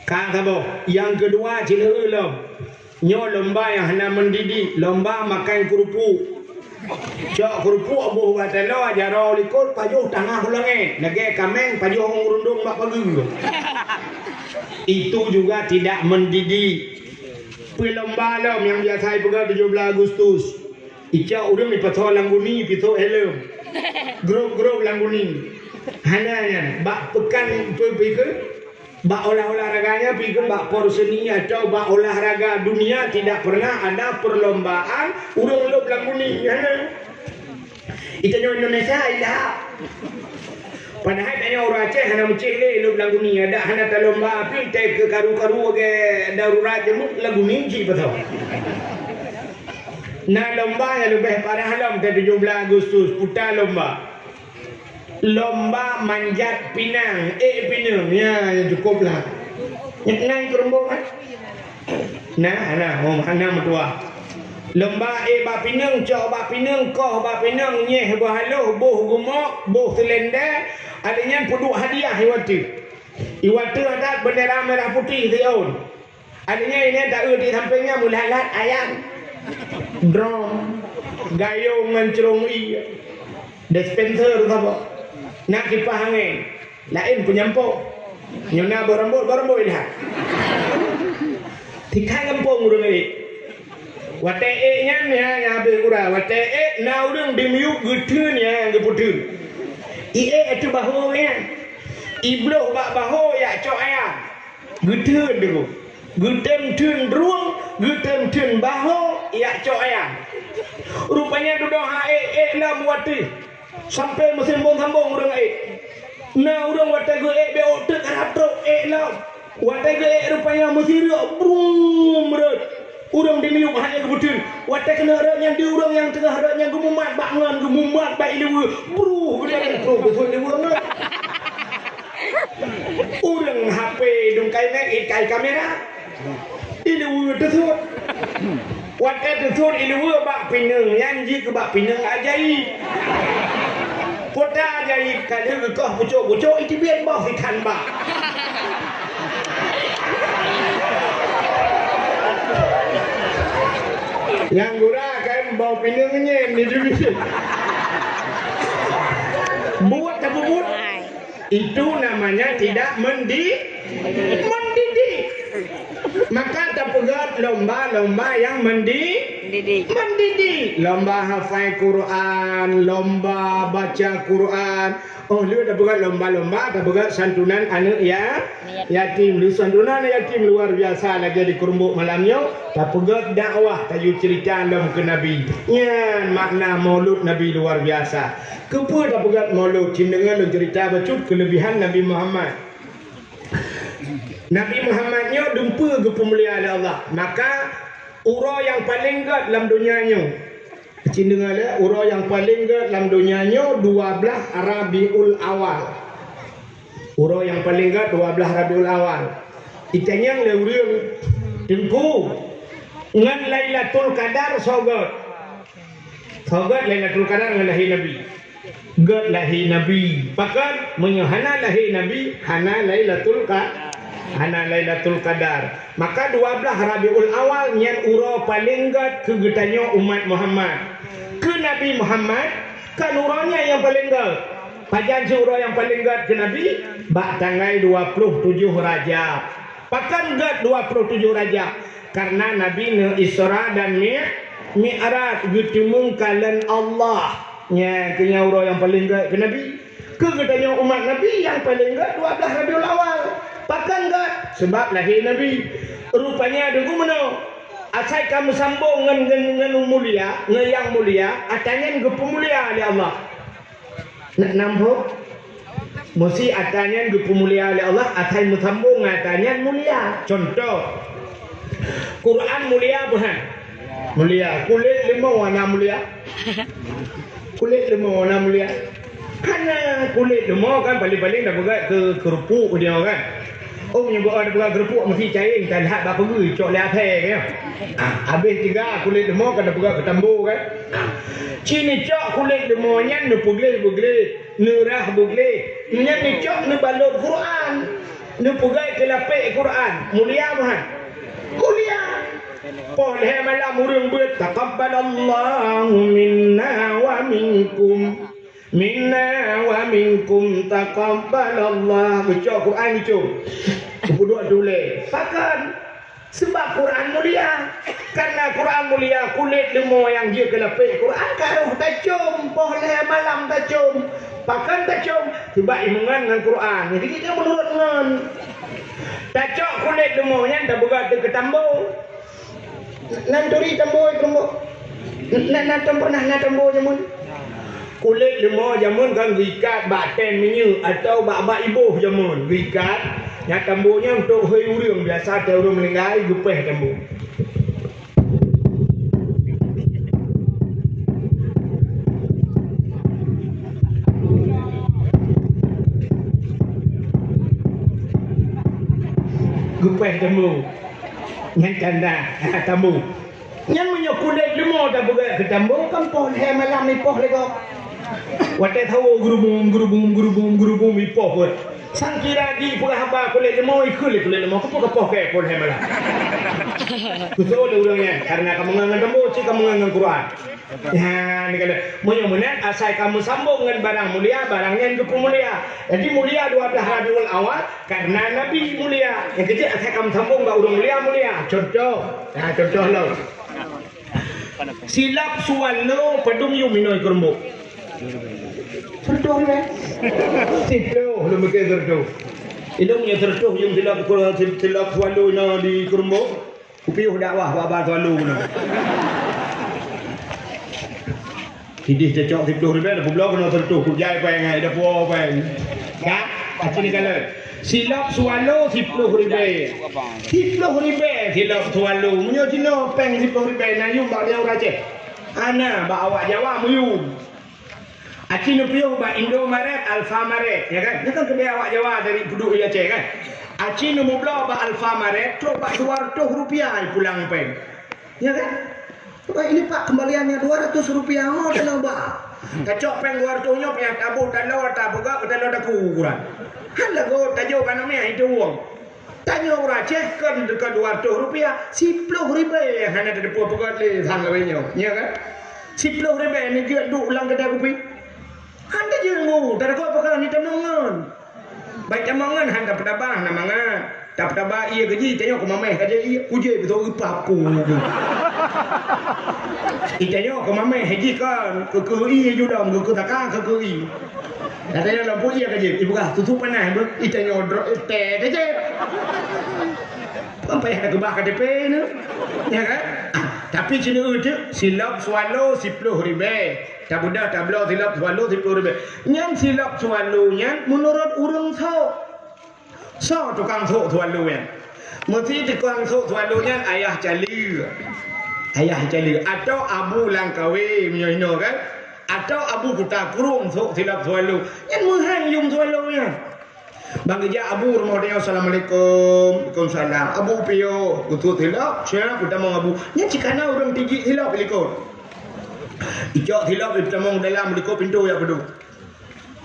Kak Sabo. Yang kedua Cina Ulam. Nyo lomba yang hendak mendidih, lomba makan kerupuk. Cok kerupuk abuh batalo ajaro likut pajuh tangah ulange. Nage kameng pajuh ngurundung mak pagi. Itu juga tidak mendidih. Lomba lom yang biasa pegang 17 Agustus. Ica urang dipatho langguni pito helm. Grup-grup langguni. Hananya bak pekan pikir bak olahraganya pikir bak porseni atau bak olahraga dunia tidak pernah ada perlombaan urang lop langguni. Itu Indonesia tidak. Padahal tanya orang Aceh hana mencik le lop langguni ada hana lomba api te ke karu-karu ke darurat jemuk langguni ji betul. Nah lomba yang lebih parah lom 17 Agustus putar lomba. Lomba manjat pinang. Pinang. Ya, cukuplah. Naik kerumbuk kan? Nah, mana mentua. Lomba bak pinang, cok bak pinang, koh bak pinang, nyeh bahaluh, boh gumok, boh selendek. Adanya puduk hadiah iwatu. Iwatu ada bendera merah putih tiaun. Adanya ini tak di sampingnya mulalat ayam. Drum, gayung ngancerung dispenser apa? Nak kipas angin, lain penyampuk. Nyona berambut lihat. Tikai ngempung urang ni. Wate nya ya habis kurang. Wate na urang dimiuk gedeun ya geputun. Itu bahu ya. Ibloh bak bahu ya cok ayam. Gedeun dulu. Gedeun tun ruang, gedeun tun bahu ya cok ayam. Rupanya duduk lah buati. Sampai musim sambung urang nah urang watai ge be otak harap truk lah watai ge rupanya mesti brum berat urang dimiuk hanya kebetul watai kena rak yang di urang yang tengah rak yang gemumat bangan gemumat baik lewa bru gede betul lewa urang HP dungkai mek ikai kamera lewa tersut watai tersut lewa bak pinang yang ji ke bak pinang ajaib Pota jadi kalau kau pucuk itu biar bau ikan bak. Yang gurah kan bau pinangnya ni juga. Buat tak buat itu namanya tidak mendidih. Maka terpegat lomba-lomba yang mendidih. Lomba hafal Quran, lomba baca Quran. Oh, lu dah pegat lomba-lomba, dah pegat santunan anak ya yatim. Lu santunan yatim luar biasa lagi di kerumbuk malamnya. Dah pegat dakwah tajuk cerita dalam ke Nabi. Ya, makna maulud Nabi luar biasa. Kepa dah pegat maulud cindengan lu cerita becut kelebihan Nabi Muhammad. Nabi Muhammadnya dumpa ke pemuliaan Allah. Maka ura yang paling gat dalam dunianya. Cik dengar ya, ura yang paling gat dalam dunianya 12 Rabiul Awal. Ura yang paling gat 12 Rabiul Awal. Itanya le urang tempu ngan Lailatul Qadar sogat. Sogat Lailatul Qadar ngan lahir Nabi. Gat lahir Nabi. Pakat menyahana lahir Nabi, hana Lailatul Qadar. Hana Lailatul Qadar. Maka 12 Rabiul Awal nyan ura paling gat ke getanya umat Muhammad. Ke Nabi Muhammad kan uranya yang paling gat. Pajan ura yang paling gat ke Nabi bak tanggal 27 Rajab. Pakan gat 27 Rajab karena Nabi ne Isra dan Mi'raj bertemu kalian Allah. Nya kenya ura yang paling gat ke Nabi. Ke getanya umat Nabi yang paling gat 12 Rabiul Awal. Pakan gat sebab lahir Nabi. Rupanya ada gumano. Asal kamu sambung dengan mulia, yang mulia, atanya ke pemulia oleh Allah. Nak nampak? Mesti atanya ke pemulia oleh Allah, asal sambung atanya mulia. Contoh. Quran mulia bukan? Mulia. Kulit 5 warna mulia. Kulit 5 warna mulia. Karena kulit 5 kan paling-paling dah pegat ke kerupuk dia kan. Oh menyebut ada pegang kerupuk mesti cair tak lihat berapa gui cok lihat kan. Habis 3 kulit lemah kan pegang ketambu kan. Cini cok kulit lemah nyan ne pugle nerah bugle. Nyan ni cok ne balut Quran. Nu pegai ke lapik Quran. Mulia Tuhan. Mulia. Boleh malam urang ber taqabbalallahu minna wa minkum. Minna wa minkum taqabbalallah. Baca Quran itu. Kedua tulis. Pakan sebab Quran mulia. Karena Quran mulia, kulit lemah yang dia ke lapik Quran kalau tak cium, boleh malam tak cium. Pakan tak cium, sebab imungan dengan Quran. Jadi kita menurut dengan tacok kulit lemahnya tak berat ke tambo. Nanturi tambo tambo. Nak tambo jamun. Kulit lemah jamun kan gikat baten minyak atau bak ibuh jamun. Gikat yang tambonya untuk hei urang biasa ada orang meninggal gepeh tambo. Gupeh tamu yang tanda tamu yang punya kulit lemah dah berat ke tamu kan pohon malam ni poh lego watai tahu gerubung ipoh pun sang kira di perahaba kulit lemah kulit lemah kepo ke pohon malam betul orangnya karena kamu ngangan tamu cik kamu ngangan Quran. Ya, ni kata, mulia-mulia asal kamu sambung dengan barang mulia, barangnya itu mulia. Jadi mulia 12 Rabiul Awal karena Nabi mulia. Yang ketiga asal kamu sambung dengan orang mulia. Contoh, contoh lo. Silap suwalo pedung yu minoi kermbuk. Contoh le. Contoh, lo mikir contoh. Ilmu yang contoh yung silap suwalo na di kermbuk. Upiuh dakwah baba suwalo na. Hidih cecok 10 ribu dah blok kena tertuh kujai pa ngai dah puo pa. Ya, macam ni kalau silap swallow 10 ribu. 10 ribu silap swallow. Munyo Cina peng 10 ribu na yum ba dia raje. Ana ba awak Jawa muyum. Acino piyo ba Indomaret Alfamaret ya kan? Dia kan kedai awak Jawa dari penduduk Aceh kan. Acino mubla ba Alfamaret tu ba 200 rupiah pulang peng. Ya kan? Ini Pak kembaliannya 200 rupiah mau tenang Pak. Kacok peng 200 nyok yang tabu talau tak buka talau tak kurang. Hala go tajo kan namanya itu uang. Tanya orang cek kan dekat 200 rupiah 10 ribu yang hanya ada puak buka le thang lawanya. Ya kan? 10 ribu ni dia duk ulang kedai kopi. Handa je ngu, tak ada apa-apa ni temangan. Baik temangan handa pedabang namangan. Tak tabah ia gaji tanya aku mamai kerja ia uje betul upah aku. Tanya aku mamai haji kan ke ia juga ke takkan ke i. Dah tanya lampu ia kerja ibu kah tutup panah ber tanya teh je. Sampai ada kebah KTP ni. Ya kan? Tapi sini itu silap swallow 10 ribu. Tak budak tak belau silap swallow 10 ribu. Yang silap swallownya menurut orang tahu. So tukang sok tuan lu yang mesti tukang sok tuan lu yang ayah cali atau abu langkawi menyono kan atau abu kuta kurung sok silap tuan lu yang menghanyum tuan lu yang bang kerja abu rumah dia assalamualaikum waalaikumsalam abu pio utut silap siapa kita mau abu yang cikana orang tinggi silap likut ijak silap kita mau dalam likut pintu ya betul.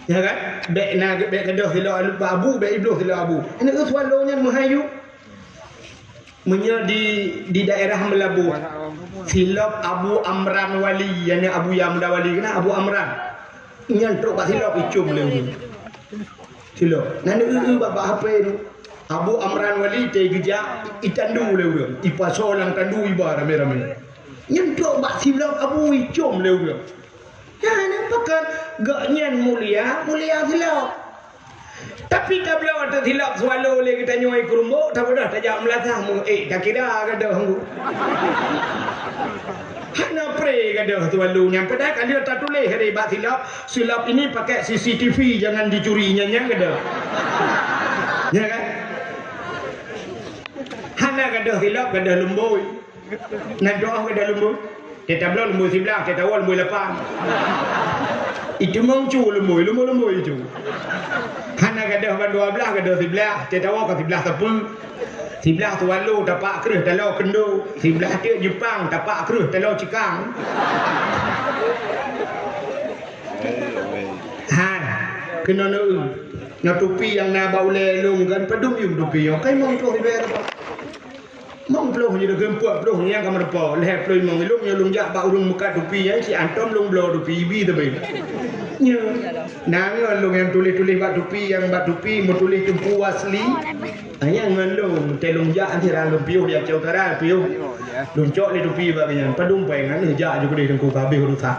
Ya kan? Bek kedah silap abu, bek iblis silap abu. Ini ke swallow-nya Melayu. Menya di daerah Melabu. Silap Abu Amran Wali, yang Abu Yamda Wali kena Abu Amran. Nyantuk pak silap icum lagi. Silap. Nanti bapa apa itu? Abu Amran Wali teh gejak itandu lagi. Ipa solang tandu iba rame-rame. Nyantuk pak silap Abu icum lagi. Ya, nampakkan gaknyan mulia silap. Tapi tak boleh ada silap swallow oleh kita nyoi kerumbuk, tak boleh tak jawab melatah mu. Tak kira kada hanggu. Hana pre kada swallow nya. Padahal kan dia tak tulis ada ibat silap ini pakai CCTV jangan dicurinya nya kada. Ya kan? Hana kada silap kada lemboi. Nak doa kada lemboi. Kita belum lembu sebelah, kita awal lembu lepas. Itu mengcu lembu itu. Hana kada ban 12 kada sebelah, kita awal ke sebelah tepung. Sebelah tu walu tapak kerus talau kendo, sebelah dia Jepang tapak kerus talau cikang. Han kena nu. Nga tupi yang na bau lelong kan padum yung tupi yo kai mong ploh ribe apa mong ploh ni de gempot ploh ni yang kamar po leh ploh mong ilung nyolong jak ba urung muka tupi yang si antom long blo tupi bi te be nya nang long yang tulis-tulis bak tupi yang bak tupi mau tulis tempu asli ayang ngalong telong jak antara long piu dia cau tara piu long cok ni tupi ba yang padum pe ngan ni jak juga di tengku kabeh urusan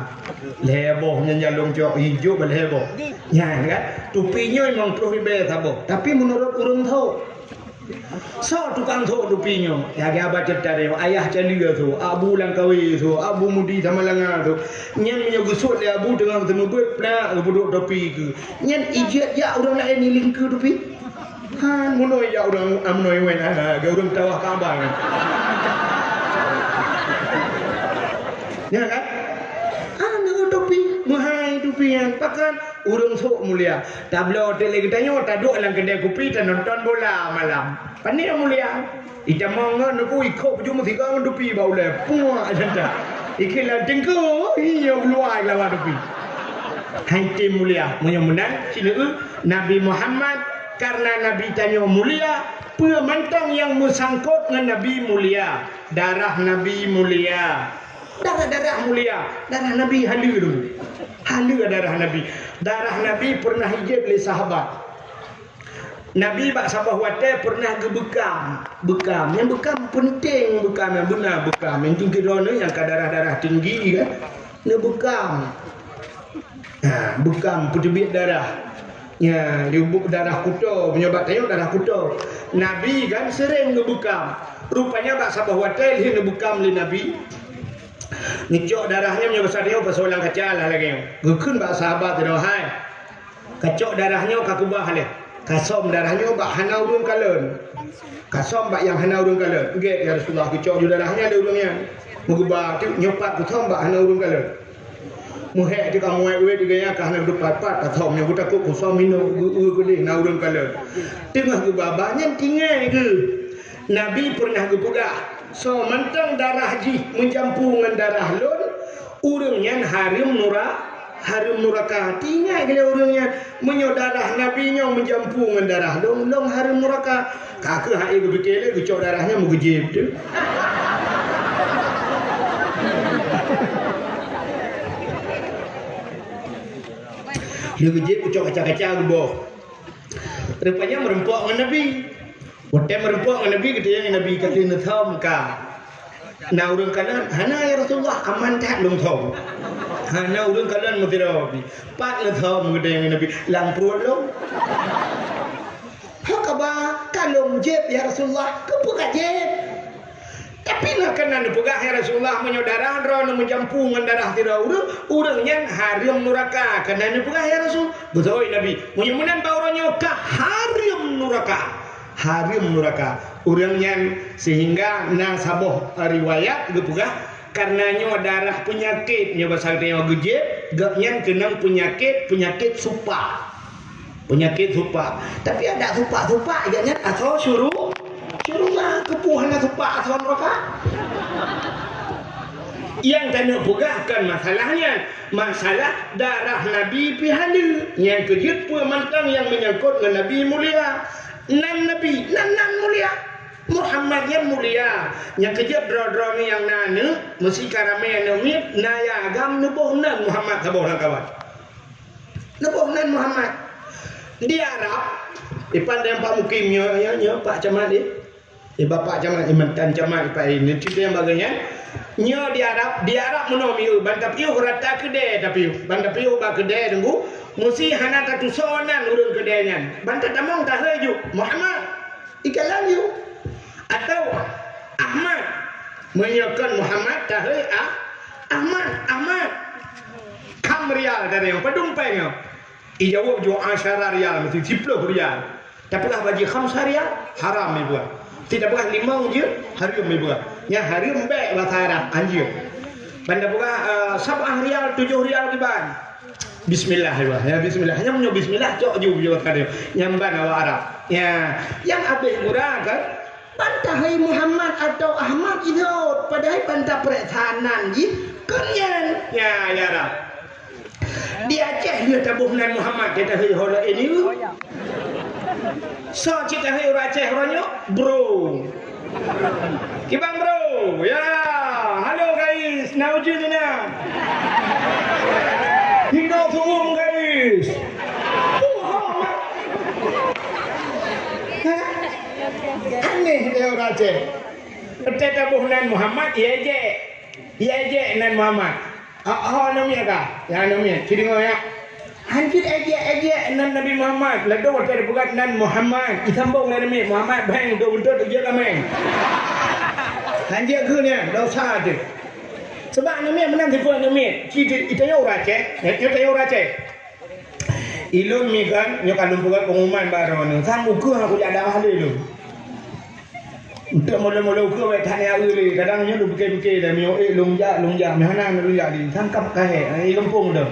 leboh nya long cok hijau ba leboh nya kan tupinya memang ploh ribe sabo tapi menurut urang tho so tukang tho tupinya ya ga ba cetare ayah calia tu abu langkawi tu abu mudi samalanga tu nyen nya gusut dia abu tengah temu bet pla buduk topi ke nyen ijet ya urang lain ni lingku tupi han munoi ya urang amnoi wen ga urang tawah kabang ya kan muhai tupian pakan urung sok mulia tablo hotel kita nyo taduk dalam kedai kopi dan nonton bola malam pandai mulia ita mongon aku ikut cuma tiga tupi bau le puak janda ikilah jengko iya luai lawan tupi hai tim mulia menang sila Nabi Muhammad karena Nabi tanya mulia pemantang yang bersangkut dengan Nabi mulia darah Nabi mulia darah mulia darah Nabi halu dulu halu darah Nabi pernah hijab oleh sahabat Nabi bak sabah wate pernah ke bekam yang bekam penting bekam yang benar bekam yang tinggi rona yang ke darah tinggi kan ni bekam bekam petebit darah ya diubuk darah kuto menyobat tayuk darah kuto Nabi kan sering ngebekam rupanya bak sabah wate dia ngebekam oleh Nabi ngecok darahnya punya besar dia pasal orang kacau lah lagi gekun bak sahabat tu hai kacok darahnya kakubah leh kasom darahnya bak hana urung kalen kasom bak yang hana urung kalen get ya Rasulullah kacok darahnya ada urungnya mugubah tu nyopat kutom bak hana urung kalen muhek kita muai we digaya ka hana depat-pat kasom nya takut kusom minum gulih na urung kalen tengah gubabahnya tinggal ke Nabi pernah gepegah so mentang darah ji mencampur dengan darah lon urangnya harim nuraka tinggal gila urangnya menyodarah Nabi nya mencampur dengan darah long harim nuraka kakak hai gebekele gecok darahnya mugejib tu dia gejib gecok kaca-kaca geboh rupanya merempok dengan Nabi Wate merempok Nabi kata yang Nabi kata natham ka. Na urang kanan hana ya Rasulullah aman tak long thom. Hana urang kanan mutirabi. Pat natham kata yang Nabi lang perut long. Hakaba kalong jeb ya Rasulullah kepegat jeb. Tapi nak kanan pegah ya Rasulullah menyodara rono mencampur dengan darah tira urangnya harim nuraka kanan pegah ya Rasul. Betul Nabi. Munyan baurannya ka harim nuraka urangnya sehingga nasaboh riwayat gepugah karenanya darah penyakit nya basal teh gejep gaknya kenang penyakit supa tapi ada supa agaknya atau suruh lah kepuhana supa atau mereka yang tanya pugahkan masalah darah Nabi pihalu yang kejut pemantang yang menyangkut dengan Nabi mulia nan mulia Muhammad yang mulia yang kejap dro-dro ni yang nana mesti karame yang numit naya agam nubuh nan Muhammad saboh lang kawan nubuh nan Muhammad di Arab pandai Pak Mukimnya ya Pak Camat ni bapak Camat mantan Camat Pak ini cerita yang bagainya nya di Arab menomiu bantap iu rata kedai tapi bantap iu ba kedai tunggu mesti hana tatu sonan urang kedainya bantap tamong tak haju Muhammad ikalan you atau Ahmad menyakan Muhammad tak Ahmad kam rial dari yang pedumpai ijawab jo 10 rial mesti 10 rial tapi lah bagi 5 rial haram ni buat tidak bukan 5 je haram ni buat nya haram baik bahasa Arab anjir banda buka 7 rial 7 rial kiban bismillah ya bismillah hanya punya bismillah cok ju jo kade nyamban awak Arab ya yang habis murah kan bantah Muhammad atau Ahmad itu padahal bantah persanan ji kenyan ya Arab Dia Aceh dia tabuh Nan Muhammad dia tahu hola ini. So kita hai orang Aceh orangnya bro. Kibang bro. Ya, halo guys. Naujudna. Hidup umum guys. Aneh dia orang Aceh. Kita tabuh Nan Muhammad ya je. Ya je Nan Muhammad. Namanya kah? Ya namanya. Kiri ngoyak. Hancur aja Nan Nabi Muhammad. Lalu waktu ada bukan Nan Muhammad. Isambung Nan Nabi Muhammad. Bang, untuk dia kami. Hancur ke ni? Dosa tu. Sebab Nabi menang di bulan Nabi. Kita yang orang Aceh. Kita yang orang Aceh. Ilun mi kan. Nyokan lumpukan pengumuman baru ni. Sang ukur aku ada ahli lu. Untuk mula-mula ukur baik tanya uli. Kadang-kadang lu bukit-bukit dah. Mio longja. Mana longja di. Sangkap kahek. Ini lempung dah.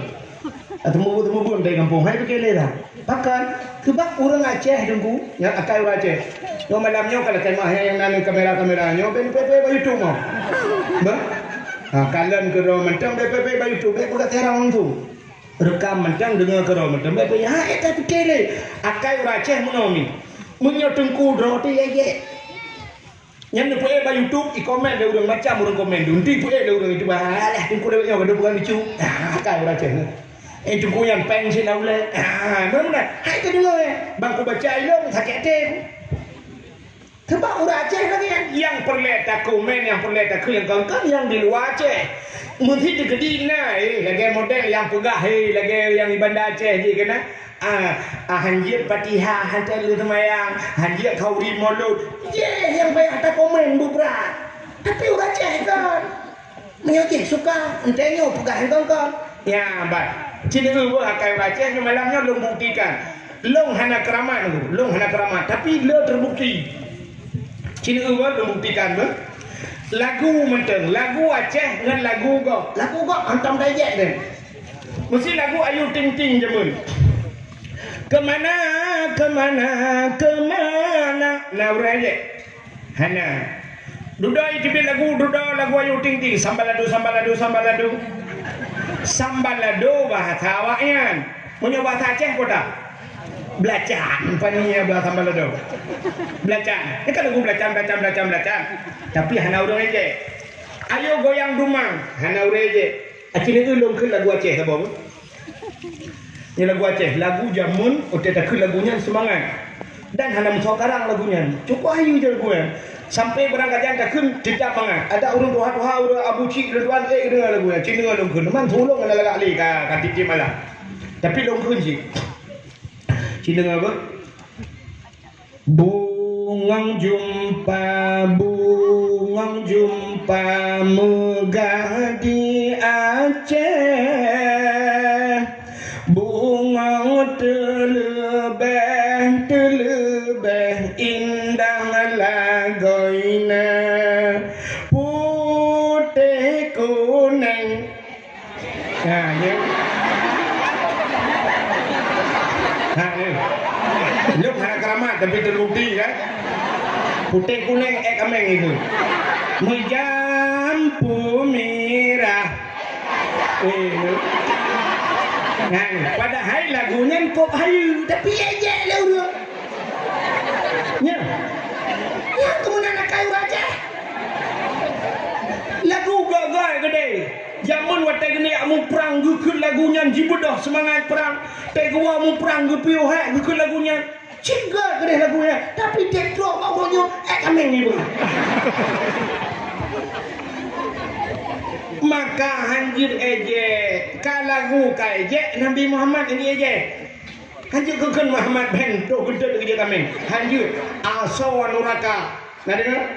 Temu pun dari kampung. Hai pergi leh dah. Bahkan sebab orang Aceh tunggu yang akai orang Aceh. Yang malamnya kalau kemahnya yang nang kamera-kameranya pepe baju tu mau. Bah. Kalian ke rumah mentang pepe baju tu bukan terang tu. Rekam mentang dengar ke rumah mentang pepe ha eta pergi leh. Akai orang Aceh menomi. Munyo tunggu roti ye. Yang ni baju tu i-komen dia orang macam orang komen. Unti dia orang itu bah. Alah tunggu dia ada bukan lucu. Akai orang Aceh. Itu yang pensi nak boleh. Mana? Hai tu dulu bangku baca ilmu sakit tem. Sebab orang Aceh lagi yang perlet tak komen, yang perlet tak yang kau yang di luar Aceh. Mungkin di Kedina, lagi model yang pegah, lagi yang di Bandar Aceh je kena. Hanjir Fatihah, hantar lu semayang, hanjir Khauri Maulud. Yang banyak tak komen berat. Tapi orang Aceh kan, menyokong suka, entahnya pegah kau. Ya, baik. Cina tu akai baca ni malamnya long buktikan. Long hana keramat tu, long hana keramat tapi lo terbukti. Cina tu long buktikan tu. Lagu menteng, lagu Aceh dengan lagu go. Lagu go antam dayek dia. Mesti lagu Ayu Ting Ting jemun. Kemana nah urang hana. Dudai tipe lagu Ayu Ting Ting sambaladu. Sambalado bahasa awaknya. Punya bahasa Aceh kota. Belacan pannya bahasa sambalado. Belacan. Ini kan lagu belacan. Tapi hana urang aja. Ayo goyang dumang. Hana urang aja. Akhirnya ulung ke lagu Aceh apa? Ini lagu Aceh, lagu jamun, tak ke lagunya semangat. Dan hana musakarang lagunya. Cukup ayu je lagunya. Sampai berangkat yang takun tidak banget. Ada urun tuha urun Abu Cik tuan dengar lagu ya. Cik dengar longkun. Man tolong ana lagak li ka titi malah. Tapi longkun sih. Cik dengar apa? Bungang jumpa megah di Aceh. Bungang terlebih indah lagoina putih kuning. Nah, ya. Lu hana keramat tapi terbukti kan? Putih kuning kameng itu. Menjampu merah. Padahal lagunya kok hayu tapi aja lah udah. Ya. Ya kemudian nak kayu aja. Lagu gagal gede. Zaman waktu gini amu perang gukul lagunya jibudah semangat perang. Tegua amu perang gupiu hak gukul lagunya. Cingga gede lagunya. Tapi tekro bawanya kameng ni bukan. Maka hanjir eje kalagu kaje Nabi Muhammad ini eje hanjir kekun Muhammad ben tu kuntul kerja kami hanjir asawan uraka nak dengar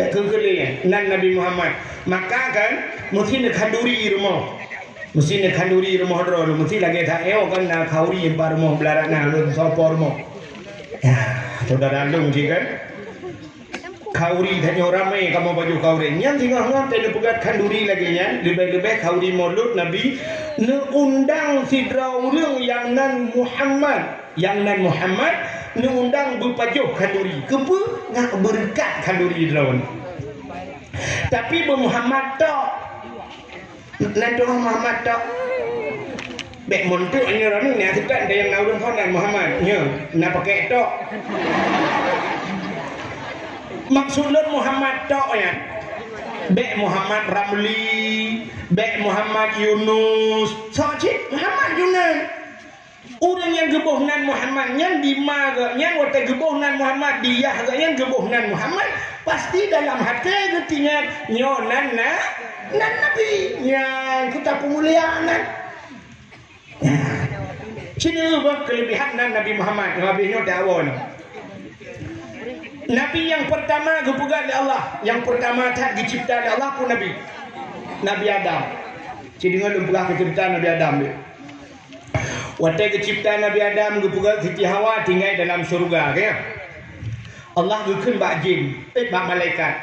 baik kekun ni nan Nabi Muhammad maka kan mesti nak kanduri rumah dulu mesti lagi tak kan nak khauri bar rumah belarak nak lu sopor rumah ya saudara lu mesti kan Khauri tanya ramai kamu baju khauri. Yang tinggal tak ada pegat kanduri lagi nya. Lebih-lebih khauri maulud Nabi neundang sidra ulung yang nan Muhammad. Neundang berpajuh kanduri. Kenapa? Nak berkat kanduri drawn. Tapi Muhammad tak. Nanti Muhammad tak. Bek montok ni orang ni kita ada yang naudun Nabi Muhammad. Ya, nak pakai tok. Maksudnya Muhammad tok ya. Bek Muhammad Ramli, bek Muhammad Yunus. Socik Muhammad Yunus. Orang yang gebuh nan Muhammad yang di mana yang wata gebuh nan Muhammad dia yang gebuh nan Muhammad pasti dalam hati getinya nyonan nan Nabi yang kita pemuliaan. Sini kelebihan Nabi Muhammad Nabi nya dakwah. Nabi yang pertama gebugat oleh Allah, yang pertama tak dicipta oleh Allah pun Nabi Adam. Sini dengar lumpah cerita Nabi Adam dia. Waktu keciptaan Nabi Adam gebugat Siti Hawa tinggal dalam syurga ya. Allah geukun bak jin, bak malaikat.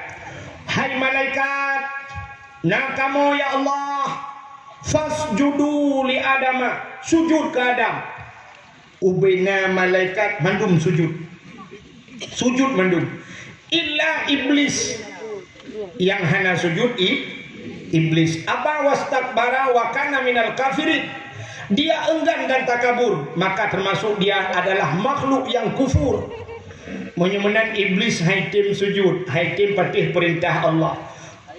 Hai malaikat, nak kamu ya Allah fasjudu li Adam, sujud ke Adam. Ubina malaikat mandum sujud mandum. Illa iblis yang hana sujud iblis. Aba wastakbara wa kana minal kafirin. Dia enggan dan takabur, maka termasuk dia adalah makhluk yang kufur. Menyemenan iblis haitim sujud, haitim patih perintah Allah.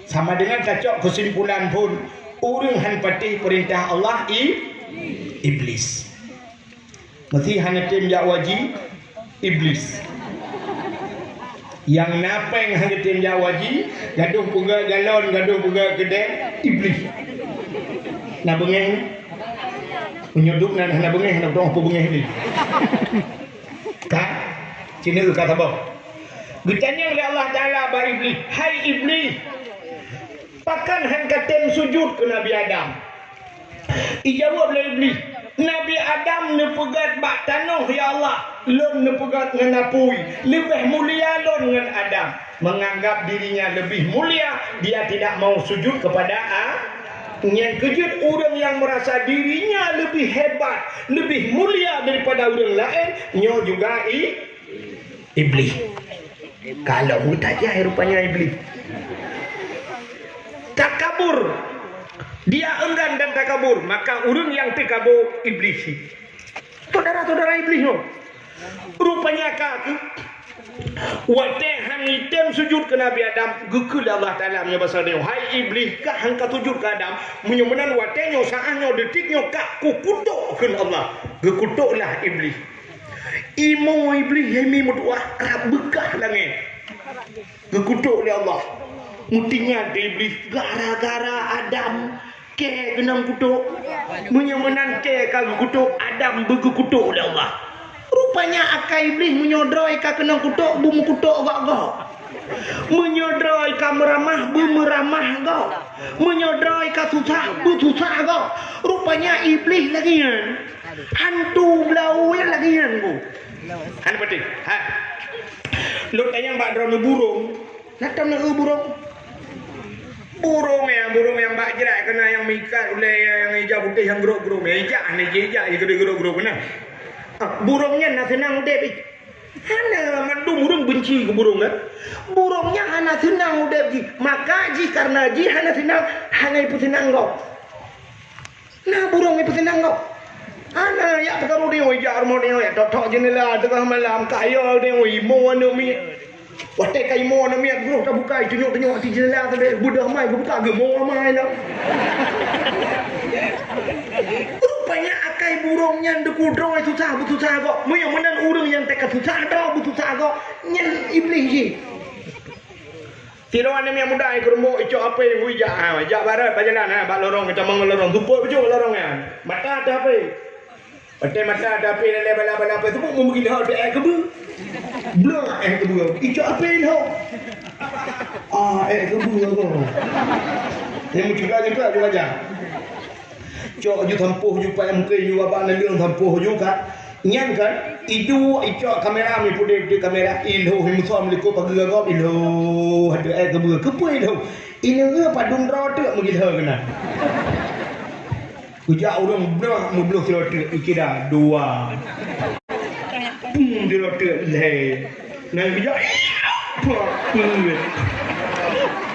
Sama dengan kacok kesimpulan pun orang han patih perintah Allah iblis. Mesti hanya tim jak wajib iblis. Yang napeng hanya tim jak wajib, gaduh puga galon, gaduh puga kedai iblis. Nak bengeng menyuduk nak bengeng nak dong apa bengeng ni. Kan? Cina kata apa? Ditanya oleh Allah Taala ba iblis, hai iblis, pakan han katem sujud ke Nabi Adam. Ijawab oleh iblis, Nabi Adam ne pegat bak tanah ya Allah, lon ne pegat dengan apui, lebih mulia lon dengan Adam. Menganggap dirinya lebih mulia, dia tidak mau sujud kepada yang kejut orang yang merasa dirinya lebih hebat, lebih mulia daripada orang lain, nyo juga iblis. Kalau mutajah rupanya iblis. Takabur. Dia enggan dan takabur, maka orang yang takabur iblis. Saudara-saudara iblis no. Rupanya kaki waktu hang item sujud ke Nabi Adam, gekul Allah Taala nya bahasa dia, hai iblis kah hang ka sujud ke Adam, menyemenan watenya saannya detiknya kak ku kutukkeun Allah, gekutuklah iblis. Imo iblis hemi mutuah rap bekah langit. Gekutuk oleh Allah. Mutingan iblis gara-gara Adam ke kena kutuk, menyemenan ke ka kutuk Adam begekutuk oleh Allah. Rupanya akai iblis menyodroi ka kena kutuk bum kutuk gak. Menyodroi ka meramah meramah gak. Menyodroi ka susah susah gak. Rupanya iblis lagi kan. Hantu belau lagi kan bu. Han pati. Ha. Lu tanya mbak drone burung. Natam na burung. Burung yang mbak jerat kena yang mikat oleh yang hijau putih yang geruk-geruk. Hijau ni hijau je geruk-geruk benar. Burungnya nak senang udep. Hana mandum burung benci ke burung kan? Burungnya hana senang udep ji. Maka ji karena ji hana senang, hana ipu senang kau. Nah burung ipu senang kau. Hana ya perkara dia wajar mau dia ya tok jendela tengah malam kaya dia imo anu mi. Watai kai mo na mi burung tak buka tunjuk-tunjuk di jendela tu dia budak mai buka ge mo mai lah. Rupanya akai burungnya dekudroi susah betusah kok. Yang menan urang yang tekat susah dah betusah kok. Nyen iblis je. Tiruan yang muda ikut rumah icok apa yang hujak. Jak barat berjalan bak lorong kita mengelorong. Tumpuk betul lorongnya. Mata ada apa? Pakai mata ada apa dalam bala-bala apa tu mau begini hal dia ke bu. Blok ke bu. Icok apa ni ho? Ke bu aku. Yang juga aja. Cok ju tempuh ju pai mungkin ju abang leung tempuh ju kan nyan kan itu icok kamera mi pudek di kamera ilho himsom liko pagi gagop ilho ada ke bu ke pu ilho ini ke padun ro tu mengilho kena ujak urang belah mubluh siro tu ikira dua di ro tu le nang ujak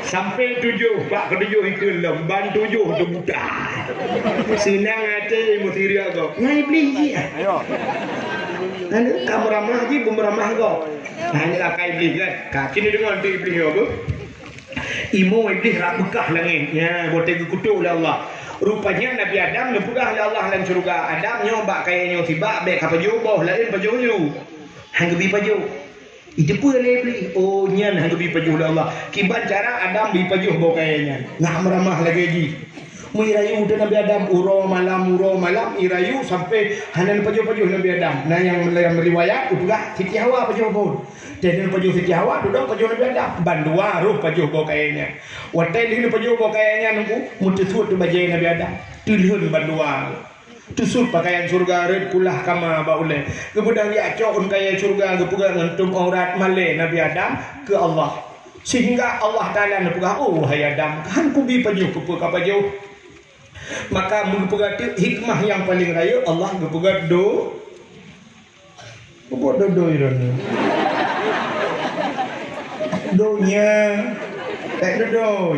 sampai 7 bak ke 7 ikut lem ban 7 tu budak Senang hati mutiria kau. Ngai beli ji. Ayo. Anu kamu ramah ji, bumeramah kau. Hanya lah kai beli kan. Kaki ni dengar tu beli apa? Imo iblis rak bekah langit. Ya, bote kutuk oleh Allah. Rupanya Nabi Adam nepugah oleh Allah dalam syurga. Adam nyobak kayanya tiba baik apa joboh lain pajuh you. Hang bi pajuh. Itu pun le beli. Oh nyan hang bi pajuh oleh Allah. Kiban cara Adam bi pajuh bawa kayanya. Nak meramah lagi ji. Mirayu udah Nabi Adam uro malam irayu sampai hanan pajuh-pajuh Nabi Adam. Nah yang meriwayat utugah Siti Hawa pajuh pun. Dan pajuh Siti Hawa duduk pajuh Nabi Adam. Bandua ruh pajuh bawa kayanya. Watai lihun pajuh bawa kayanya nunggu mutusut tu bajai Nabi Adam. Tulihun bandua. Tusut pakaian surga red kulah kama baule. Kemudian dia acok kaya surga kepugang entum aurat male Nabi Adam ke Allah. Sehingga Allah Taala nepugah oh hai Adam kan kubi pajuh kepu kapajuh. Maka mengepugat hikmah yang paling raya Allah mengepugat buat do irana donya do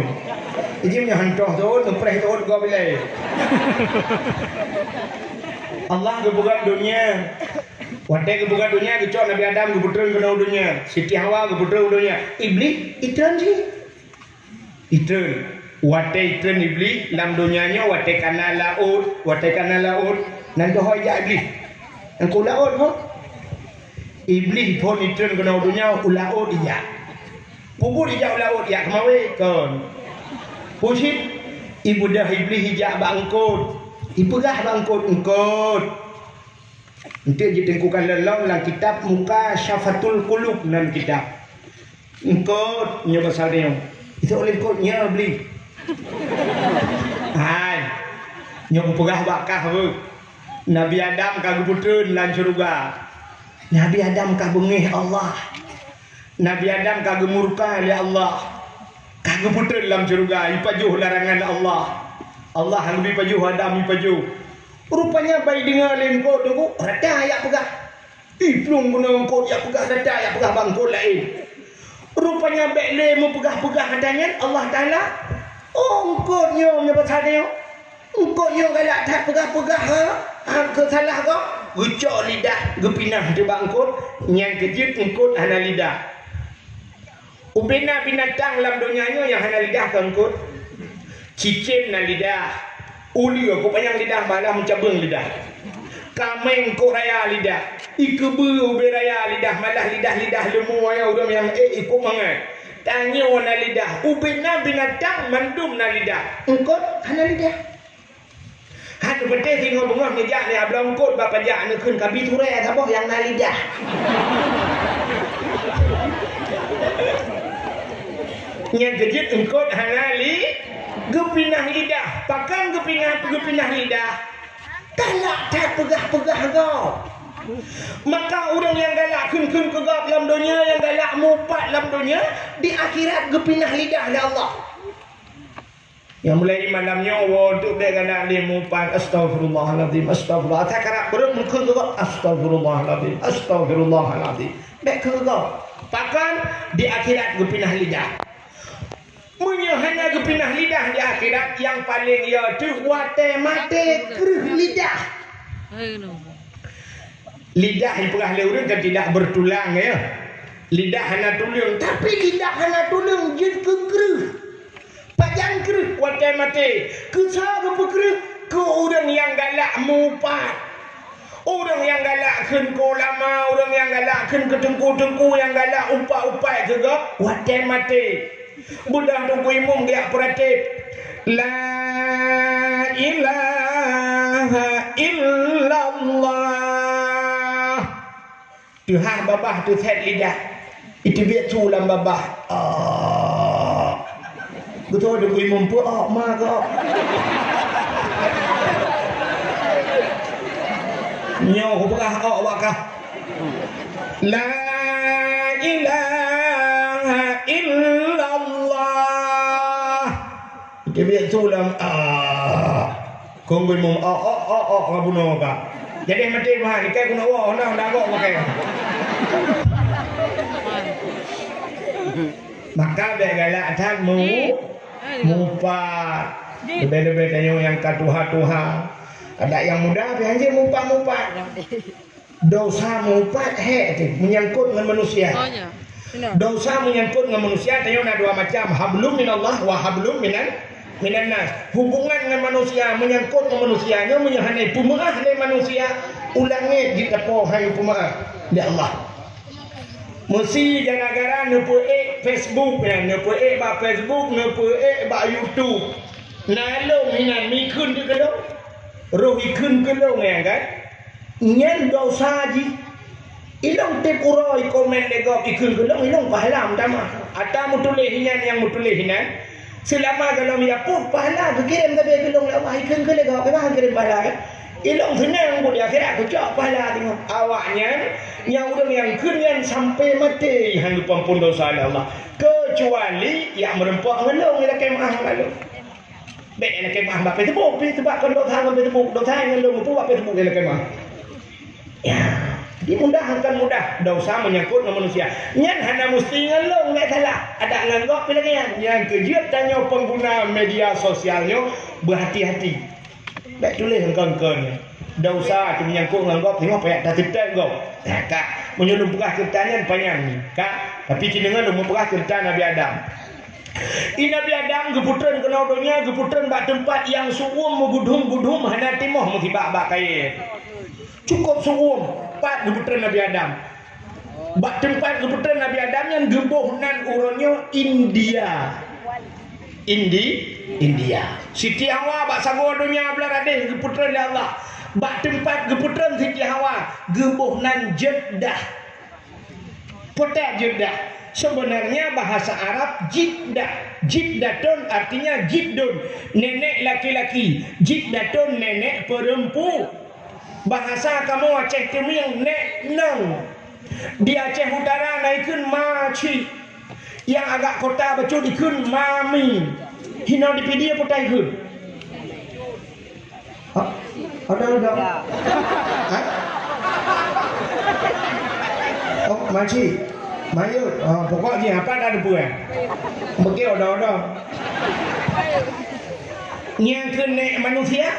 ijimnya hantoh tu ngepreh tu go bilai Allah mengepugat dunia wadah mengepugat dunia kecok Nabi Adam mengeputra kena dunia Siti Hawa mengeputra dunia iblis itran je itran watai tren iblis dalam dunianya watai kana laut nan dohoi ja iblis engkau laut pun iblis pun itren kena dunia laut dia pupur dia laut ya kemawe kon pusit ibu dah iblis hijak bangkut ipegah bangkut engkot nanti ditengkukan lelau dalam kitab muka syafatul qulub dalam kitab engkot nya pasal dia itu oleh engkotnya beli hai nyok pegah bakah bu Nabi Adam kagak putra dalam syurga Nabi Adam kagak bengih Allah Nabi Adam kagak murka oleh Allah kagak putra dalam syurga ipajuh larangan Allah Allah hang ipajuh Adam ipajuh rupanya bayi dengar lengkot tu rada ayak pegah plung guna engkot ya pegah rada ayak pegah bangkot lain rupanya bekle mu pegah-pegah katanya Allah Taala oh, engkau nyo nya pasal dia. Engkau nyo galak tak pegah-pegah ha. Ke salah kau. Gucok lidah gepinah di bangkut yang kejut engkau hana lidah. Ubena binatang dalam dunianya yang hana lidah ke engkau. Cicim na lidah. Uli aku panjang lidah malah mencabung lidah. Kameng kau raya lidah. Ikebu ube raya lidah malah lidah-lidah lemu ayah udah yang ikut mangat. Tanya warna lidah ubina binatang mandum na lidah engkot hana lidah hatu pete tengok bengah ngejak ni abla engkot bapa jak ni kun kabi ture saboh yang na lidah yang kejut engkot hana gepinah lidah pakan gepinah lidah kalak tak pegah-pegah kau maka orang yang galak kun kegap dalam dunia yang galak mupat dalam dunia di akhirat gepinah lidah oleh Allah yang mulai malamnya untuk dia galak dia mupat astagfirullahaladzim astagfirullah tak karak berun muka kegap astagfirullahaladzim baik kegap pakan di akhirat gepinah lidah menyahana gepinah lidah di akhirat yang paling iaitu wate mate keruh lidah lidah yang pernah lewat kan tidak bertulang ya. Lidah hana tulang tapi lidah hana tulang jin kekerah. Pajang kerah watai mati. Kesah ke pekerah ke orang yang galak mupat. Orang yang galak kenko lama, orang yang galak ken ketengku-tengku yang galak upai-upai juga watai mati. Budak tunggu imum dia peratif. La ilaha illallah. Tuhan babah tu set lidah. Itu biar culam babah. Betul ada kui mampu ma ke. Nyo ko pegah wakah. La ilaha illallah. Itu biar culam kong kui mum ngabuno ka. Jadi mati Tuhan ikai kuna wa ona ndagok pakai. Maka begala atanmu mupat Lebih-lebih tanya yang katuha-tuha. Ada yang muda tapi anjir mumpat-mumpat. Dosa mumpat menyangkut dengan manusia. Dosa menyangkut dengan manusia tanya ada dua macam, hablum minallah wa hablum minan nas. Hubungan dengan manusia menyangkut dengan manusianya menyahanai pemaaf dari manusia ulangi di tepo hai pemaaf di Allah. Mesti gara-gara nepuik Facebook ya, nepuik ba Facebook, nepuik ba YouTube. Nalung hinan mikun di kelong. Roh ikun kelong ya kan. Nyan dosa ji. Ilong tip uroi komen degok ikun kelong ilong pahala utama. Ata mutulih hinan yang mutulih hinan. Selama kalau yapuk pahala berkirim tapi kelong lawa ikun kelong ke bahan kirim pahala kan. Ilong senang pun di akhirat kecok pahala tengok awaknya yang udah yang kunyan sampai mati hang lupa pun dosa Allah kecuali yang merempak ngelong ila kemah lalu baik ila kemah bapak tebuk sebab kan dosa bapak tebuk dosa ngelong tu bapak tebuk ila kemah ya dimudahkan mudah dosa menyangkut dengan manusia nyan hana mesti ngelong enggak salah ada nganggap bila yang kejut tanya pengguna media sosialnya berhati-hati baik tulis engkau-engkau dosa tu menyangkut nganggap tengok payah dah tetap kau kak menyuruh perah kertanya panjang ni kak tapi kini dengan perah kerta Nabi Adam Nabi Adam geputran kena dunia geputran bak tempat yang suum megudum-gudum hana timoh mengibak-bak kaya cukup suum pat geputran Nabi Adam bak tempat geputran Nabi Adam yang gebuh nan uronyo India Siti Hawa bak sago dunia belar adeh geputran Allah bak tempat geputran Siti Hawa gebuh nan Jeddah Kota Jeddah sebenarnya bahasa Arab Jiddatun artinya Jiddun nenek laki-laki Jiddatun nenek perempuan bahasa kamu Aceh Timur yang nek nang di Aceh Utara naikun maci yang agak kota betul ikun mami hina di pedia putai ikun ada Hah? Oh maci mayut pokoknya apa ada buah begitu ada yang kena manusia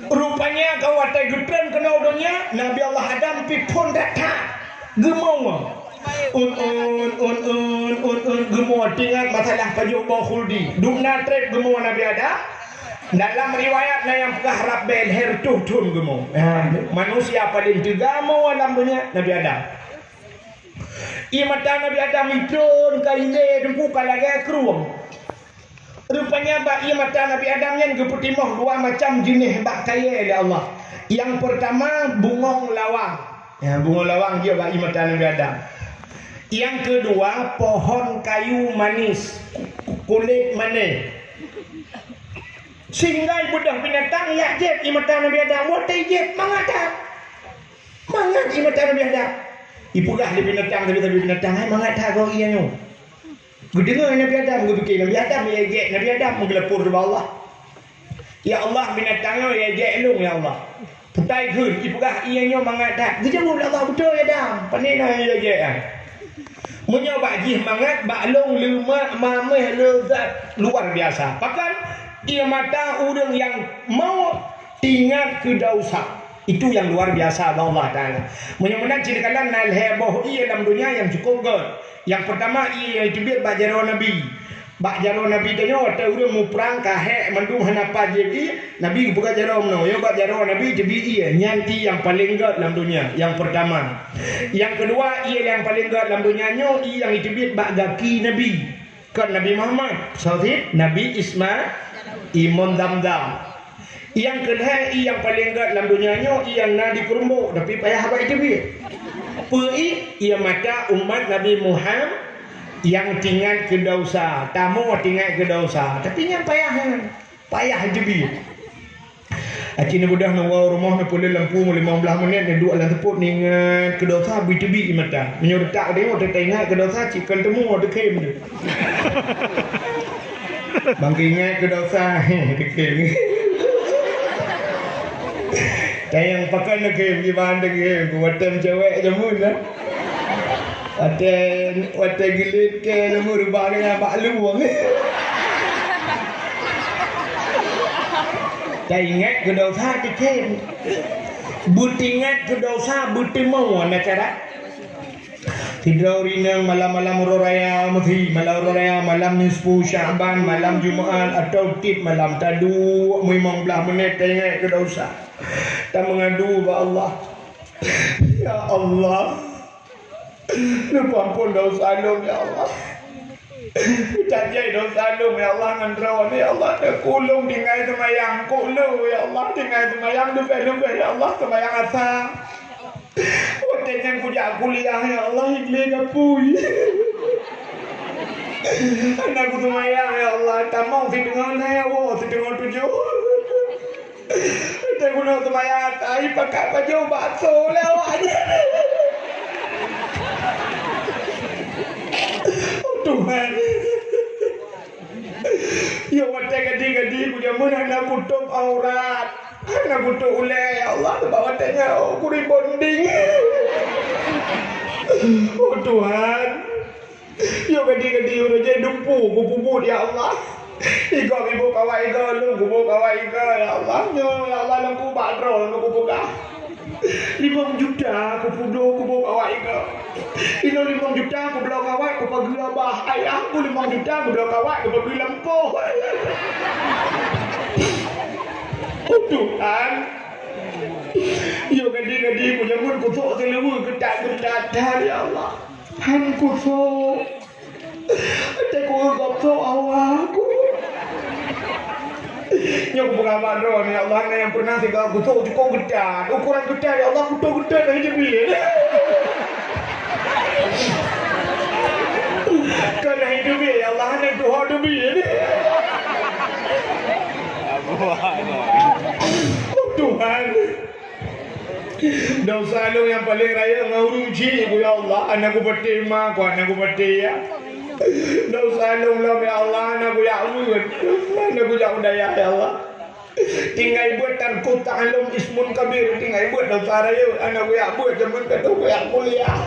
rupanya kau ada gudran kena udonya Nabi Allah Adam pipun data gemau gemau dengan masalah pajuk bau khuldi dumna trek gemau Nabi Adam dalam riwayat yang pernah rabbel hertuh tun gemau manusia paling tegamo dalam dunia Nabi Adam mata Nabi Adam itun kaile dempu kalage keruang rupanya bak mata Nabi Adam yang geputimah dua macam jenis bak kaya oleh Allah yang pertama bungong lawang ya bungong lawang dia bak mata Nabi Adam yang kedua pohon kayu manis kulit manis sehingga budak binatang ya jet mata Nabi Adam watai jet mangat mata Nabi Adam ipugah di binatang tapi binatang mangat kau ianya Gudengar Nabi Adam, gue fikir Nabi Adam ya ejek Nabi Adam menggelepur kepada Allah. Ya Allah binatangnya ya ejek lu ya Allah. Putai gun, ipugah ianya mangat. Gejamul Allah betul ya Adam. Panina ya ejek ah. Munyo bak jih mangat bak long lima mameh lezat luar biasa. Bahkan ia mata urang yang mau ingat ke dosa. Itu yang luar biasa Allah Ta'ala. Mudah-mudahan ceritakan nal heboh ia dalam dunia yang cukup good. Yang pertama ia itu biar bak jaro Nabi. Bak jaro Nabi tanya ada urang mu perang kahek mandung hanapa jadi Nabi buka jaro mno. Yo bak jaro Nabi jadi ia nyanti yang paling good dalam dunia. Yang pertama. Yang kedua ia yang paling good dalam dunia nyo ia yang itu biar bak gaki Nabi. Kan Nabi Muhammad, Sahih Nabi Ismail, Imam Damdam. Yang kedua yang paling dekat dalam dunianya yang nak dikerumbu tapi payah apa itu bi. Pei ia mata umat Nabi Muhammad yang tinggal ke dosa, tamu tinggal ke dosa. Tapi yang payah itu bi. Acina budak nak rumah nak pulih lampu 15 minit nak duduk dalam tepuk ingat ke dosa bi tebi mata. Menyuruh tak dia tak ingat ke dosa cikal temu ada kem dia. Bang ingat ke dosa kem. Yang pakai nak game gimana game buat tem cewek jamun lah. Ada gilit ke jamun rubah dengan bak luang. Tak ingat ke dosa dikit. Butingat ke dosa butimau cara. Tidur rinang malam-malam raya mesti malam raya malam nisfu Syaban malam Jumaat atau tip malam tadu memang belah menit ingat ke dosa. Tak mengadu kepada Allah. Ya Allah. Lupa ampun dosa lu ya Allah. Tak jadi dosa lu ya Allah ngandron ya Allah. Kulung tinggal semayang kulu ya Allah tinggal semayang lupa ya Allah semayang asal. Waktu yang kujak kuliah ya Allah ikhlas kapui. Anakku semayang ya Allah tamang si dengan saya si dengan tujuh. Tak guna semayang tai pakai baju bakso lewatnya. Tuhan. Ya waktu gadi-gadi punya mana nak tutup aurat. Nak tutup ulai ya Allah bawa tanya aku rebonding. Oh Tuhan. Ya gadi-gadi udah jadi dumpu bubut ya Allah. Ibu kawai lu bubu kawai ya Allah. Ya Allah lampu badro lampu buka. 5 juta aku pudo kawai Ino 5 juta aku belau kawai aku pagi labah ayahku 5 juta aku belau kawai aku pagi lampu. Oh Tuhan. Yo gadi-gadi ku jangan kusuk selewu ketat-ketat ya Allah. Han kusuk. Aku gopso awakku. Yo pengamal doa ya Allah yang pernah tinggal kusuk cukup ketat. Ukuran ketat ya Allah kutuk ketat dah hidup ni. Karena hidup ni ya Allah nak Tuhan hidup ni. Oh Tuhan. Dosa lu yang paling raya ngauruji ya Allah. Anakku berterima ku anakku bertia. Dosa lu ya Allah anakku ya Allah. Anakku ya udaya ya Allah. Tinggal buat tarku ta'alum ismun kabir. Tinggal buat dosa raya anakku ya buat zaman ketua ya kuliah.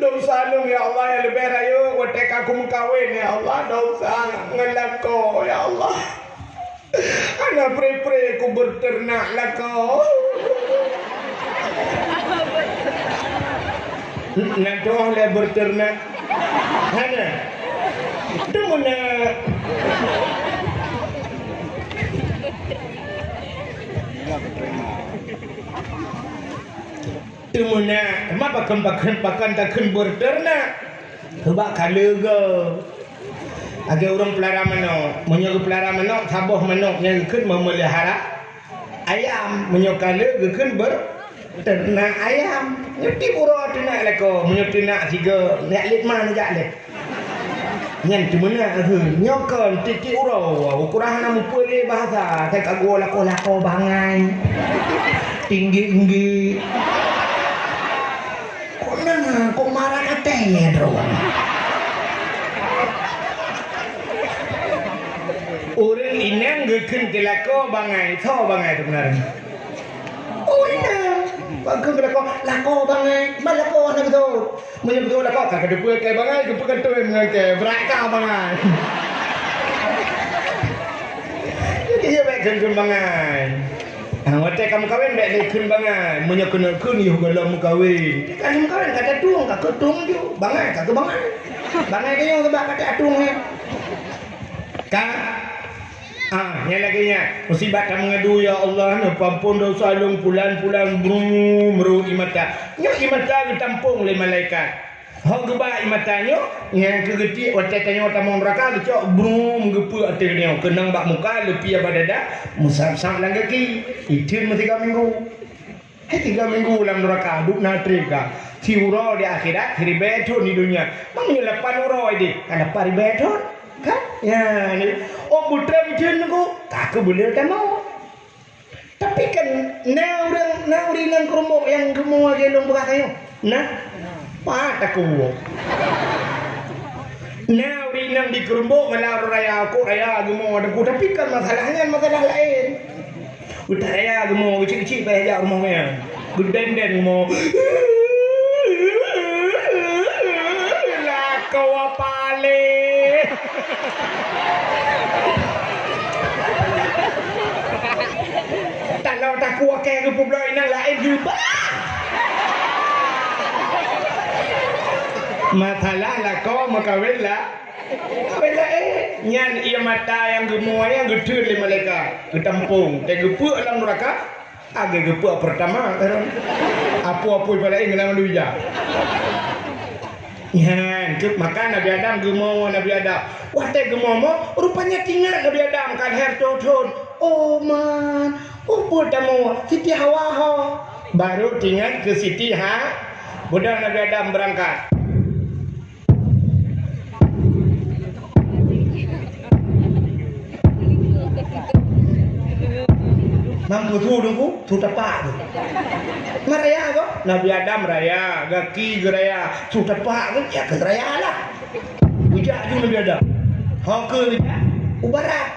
Dosa lu ya Allah yang lebih raya watek aku mengkawin ya Allah. Dosa ngelako ya Allah. Anak pre-pre ku berternak lah kau. Nak doang lah berternak. Mana? Itu mana? Itu mana? Kenapa kembakan takkan berternak? Sebab kala ke? Ada orang pelara manok, menyuruh pelara manok, sabuh manok yang kan memelihara ayam, menyokala kan berternak ayam. Nyuti pura ternak leko, menyutina tiga, nak lit mana jak lit. Yang tu mana tu, nyokon tiki uro, ukuran nama pulih bahasa, tak kagu lako bangai, tinggi. Kau nana, kau marah katanya doang. Orang inang gekun kelako bangai, tho bangai tu benar. Oh inang, bagong kelako, lako bangai, malako anak tu. Menyebut betul lako, kakak depu kai bangai, depu kan tu dengan kai beraka bangai. Jadi dia baik kun bangai. Waktu kamu kawin baik kun bangai, menyekun kun you kalau mu kawin. Kalau mu kawin kata tuang, kakak tuang tu, bangai, kakak bangai. Bangai dia yang sebab kata tuang ni. Kak. Yang laginya musibah kamu ngadu ya Allah na pampun dosa long pulan-pulan brum imata. Nyo imata ditampung oleh malaikat. Hok geba imatanya yang kegeti waktu tanya tamu neraka kecok brum gepu atirnya kenang bak muka lepi abadada musam-sam lang kaki. Itin 3 minggu. 3 minggu dalam neraka duk natrika. Tiuro di akhirat ribeton di dunia. Mang nyelapan uro ini. Kana paribeton. Kan? Ya, ni. Oh, putra macam tu, tak boleh tak mau. Tapi kan, orang nang kerumuk yang gemuk aja long bekas kayu. Nah, tak aku. Orang nang di kerumuk malah raya aku raya gemuk aku. Tapi kan masalahnya masalah lain. Udah raya gemuk kecil-kecil bayar rumahnya. Geden gemuk. Lah kau apa le? taku akan ke pula inang lain juga. Masalah lah kau makawin lah. Bila nyan ia mata yang gemuk yang gedur le malaikat ke tampung te gepuk dalam neraka agak gepuk pertama apa-apa pada ingin lalu ya. Nyan ke makan Nabi Adam gemuk Nabi Adam. Wah te gemuk rupanya tinggal Nabi Adam kan her ton. Oh man, apa tamu Siti Hawa ho. Baru tinggal ke Siti budak Nabi Adam berangkat. Mampu tu dulu, tu tepat tu. Meraya tu, Nabi Adam raya, gaki raya, tu tepat tu, ya ke raya lah. Ujak tu Nabi Adam. Hake ubarat.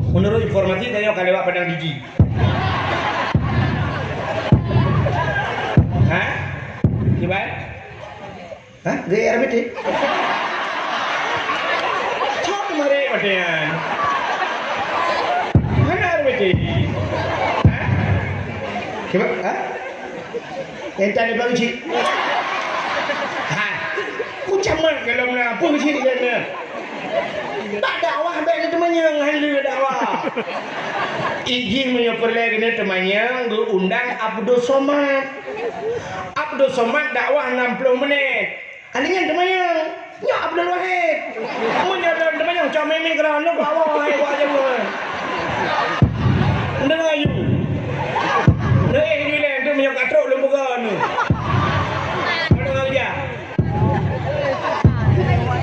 Menurut informasi tanya kalau lewat Padang Diji. Hah? Gimana? Hah? Gaya betul. Cok mari macam. Coba, yang tadi bagi cik. Kucaman kalau mana pun cik dia. Tak dakwah baik temannya ngalir dakwah. Izin punya perlai kena temannya undang Abdul Somad. Abdul Somad dakwah 60 menit. Alingan temannya. Ya Abdul Wahid. Punya temannya macam meme kerana bawa buat je pun. Dengar you. Ni tu punya katrok lembaga ni. Mana dia?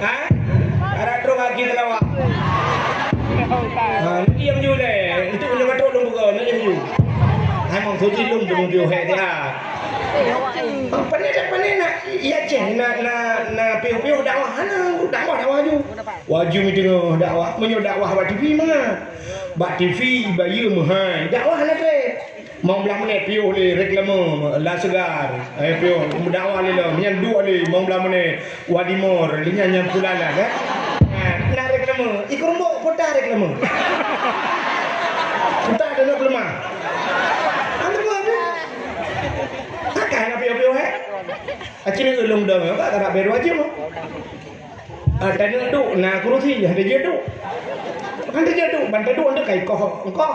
Ha? Ada truk lagi terlawak. Diam je le. Itu punya katrok lembaga ni diam je. Memang tu dilum tu dia hek dia. Pandai nak ia ceng nak piu-piu dakwah dakwah ju. Waju mi tengok dakwah menyo dakwah buat TV mana? Buat TV bayu mahal. Dakwah lah tu. Mau belah menit piu le reklame la segar. Piu dakwah le lah. Yang dua le mau belah menit wadimor linya yang pulala kan. Nak reklame. Ikut rumbuk kota reklame. Kota ada nak lemah. Nak piu-piu akhirnya ulung dah tak tak beru aja mo. Tadi duk nak kurusi ada je duk. Kan dia duk bantai duk anda kai kau engkau.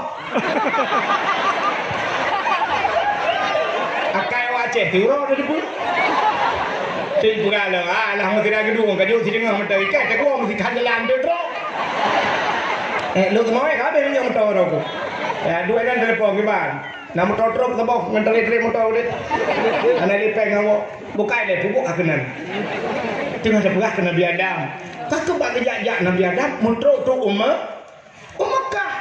Akai wajah tiro dia pun. Cik pugala lah mesti dah gedung kaju si dengar mata ikat tak gua mesti kan jalan dia tro. Lu mau ka be minyak motor aku. Dua kan telepon ke ban. Nama totrok sebab ngantar motor dia. Ana lipeng awak. Bukai deh pupuk akanan. Tengah ada berah ke Nabi Adam. Kakak bak kejak-jak Nabi Adam muntruk tu Mekah.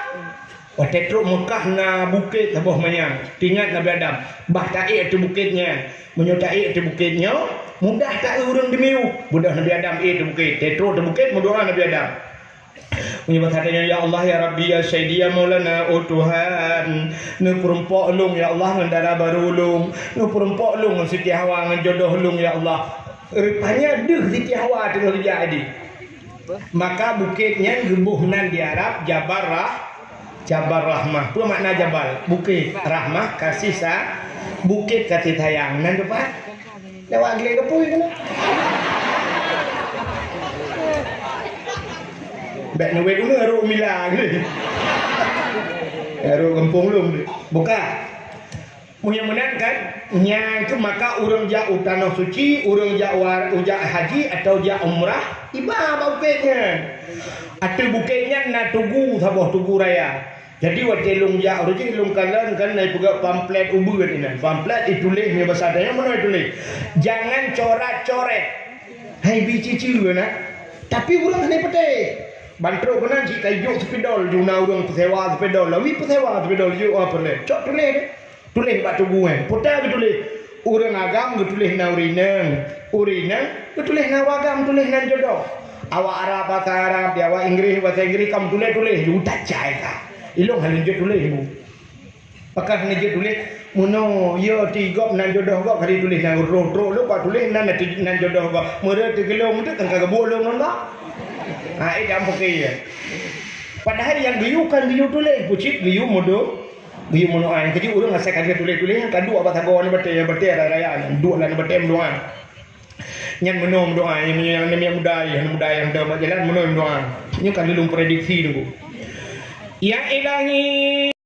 Wah tetruk Mekah na bukit sabah manya. Tingat Nabi Adam. Bah taik tu bukitnya. Menyutai tu bukitnya. Mudah tak urang demiu. Mudah Nabi Adam tu bukit. Tetruk tu bukit mudah Nabi Adam. Menyebut katanya ya Allah ya Rabbi ya Sayyidi ya Maulana oh Tuhan nu perumpok lung ya Allah ngendara baru lung nu perumpok lung Siti Hawa ngejodoh lung ya Allah rupanya deh Siti Hawa tengah jadi maka bukitnya gembuhnan di Arab Jabal Rahmah apa makna Jabal bukit Rahmah kasih bukit kasih sayang nan depan lewat gile kepui kan Bek nak wet guna aruk mila ke. Aruk kampung lum. Buka. Punya menan kan? Nya ke maka urang ja tanah suci, urang ja haji atau ja umrah, ibah bukitnya. Atau bukitnya na tugu sabah tugu raya. Jadi waktu lung ja orji lung kalan kan naik juga pamflet ubur ini. Pamflet ditulis ni bahasa Dayak mana ditulis? Jangan coret-coret. Hai biji ciu nak. Tapi urang kena petik. Bantro kena ji kayu sepedol juna urang pesewa sepedol lawi pesewa sepedol ju apa le cok tulis batu gue putar tulis urang agam tulis na urinang tulis na wagam tulis na jodoh awak Arab bahasa Arab dia awak bahasa Inggeris kam tulis ju tak cai ka ilong halin je tulis bu pakar ni je tulis muno yo tigop nan jodoh gok hari tulis na ro lu pak tulis nan jodoh gok mure tigelong tu tengah bolong ndak itu yang pakai ya. Padahal yang biu kan biu tulis, pucit biu mudo Biu mono ai keji urang asai kan tulis-tulis kan dua batago ni bete raya dua lan bete doa. Nyan menom doa yang muda yang dah jalan menom doa. Ini kan belum prediksi dulu. Ya ilahi